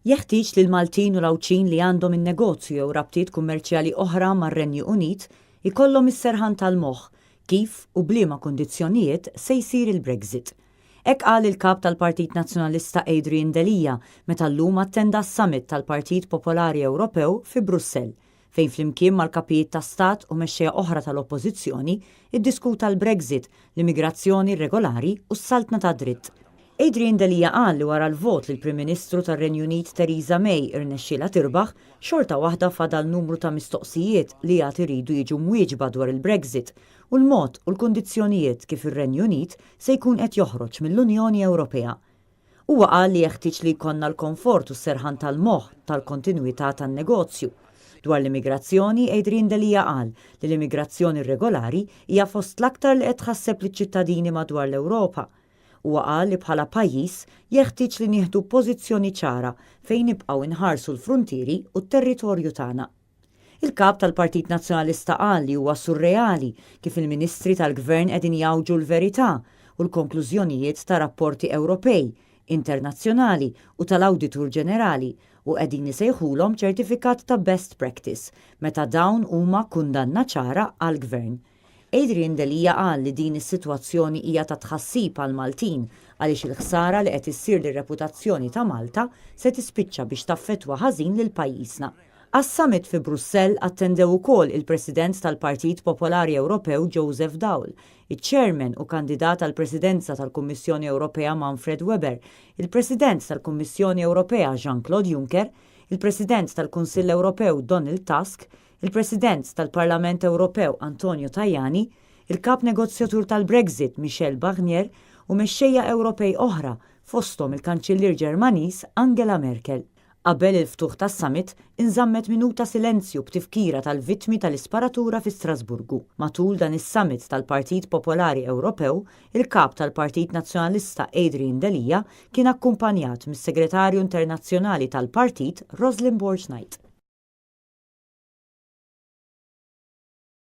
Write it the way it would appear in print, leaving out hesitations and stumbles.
Jeħtieġ li l-Maltin u l-Għawdxin li għandhom in-negozju jew rabtiet kummerċjali oħra mar-Renju Unit ikollhom is-serħan tal-moħħ kif u bliema kundizzjonijiet se jsir il-Brexit. Hekk qal il-kap tal-Partit Nazzjonalista Adrian Delija meta llum attenda s-summit tal-Partit Popolari Ewropew fi Brussell, fejn flimkien mal-kapijiet ta' stat u mexxejja oħra tal-oppożizzjoni iddiskuta l-Brexit, l-immigrazzjoni irregolari u s-saltna ta' dritt. Adrian Delija qal li wara l-vot li l-Prim Ministru tar-Renju Unit Theresa May irnexxielha tirbaħ, xorta waħda fadal numru ta' mistoqsijiet li għad iridu jiġu mwieġba dwar il-Brexit u l-mod u l-kundizzjonijiet kif ir-Renju Unit se jkun qed joħroġ mill-Unjoni Ewropea. Huwa qal li jeħtieġ li jkollna l-komfort u s-serħan tal-moħħ tal-kontinwità tan-negozju. Dwar l-immigrazzjoni, Adrian Delija qal li l-immigrazzjoni irregolari hija fost l-aktar li qed tħasseb liċ-ċittadini madwar l-Ewropa. Huwa qal li bħala pajjiż jeħtieġ li nieħdu pożizzjoni ċara fejn nibqgħu inħarsu l-fruntieri u t-territorju tagħna. Il-kap tal-Partit Nazzjonalista qal li huwa surreali kif il-Ministri tal-Gvern qegħdin jgħawġu l-verità u l-konklużjonijiet ta' rapporti Ewropej, internazzjonali u tal-Awditur Ġenerali u qegħdin isejħulhom ċertifikat ta' best practice meta dawn huma kundanna ċara għall-Gvern. Adrian Delija qal li din is-sitwazzjoni hija ta' tħassib għal Maltin għaliex il-ħsara li qed issir lir-reputazzjoni ta' Malta se tispiċċa biex taffettwa ħażin lil pajjiżna. Għas-summit fi Brussell attendew ukoll il-President tal-Partit Popolari Ewropew Joseph Daul, iċ-Chairman u kandidat għall-Presidenza tal-Kummissjoni Ewropea Manfred Weber, il-President tal-Kummissjoni Ewropea Jean-Claude Juncker, il-President tal-Kunsill Ewropew Donald Tusk, il-President tal-Parlament Ewropew Antonio Tajani, il-kap negozjatur tal-Brexit Michel Barnier u mexxejja Ewropej oħra fosthom il-Kanċillier Ġermaniż Angela Merkel. Qabel il-ftuħ tas-summit inżammet minuta silenzju b'tifkira tal-vittmi tal-isparatura fi Strasburgu. Matul dan is-summit tal-Partit Popolari Ewropew, il-kap tal-Partit Nazzjonalista Adrian Delija kien akkumpanjat mis-Segretarju Internazzjonali tal-Partit Rosalind Borch-Knight.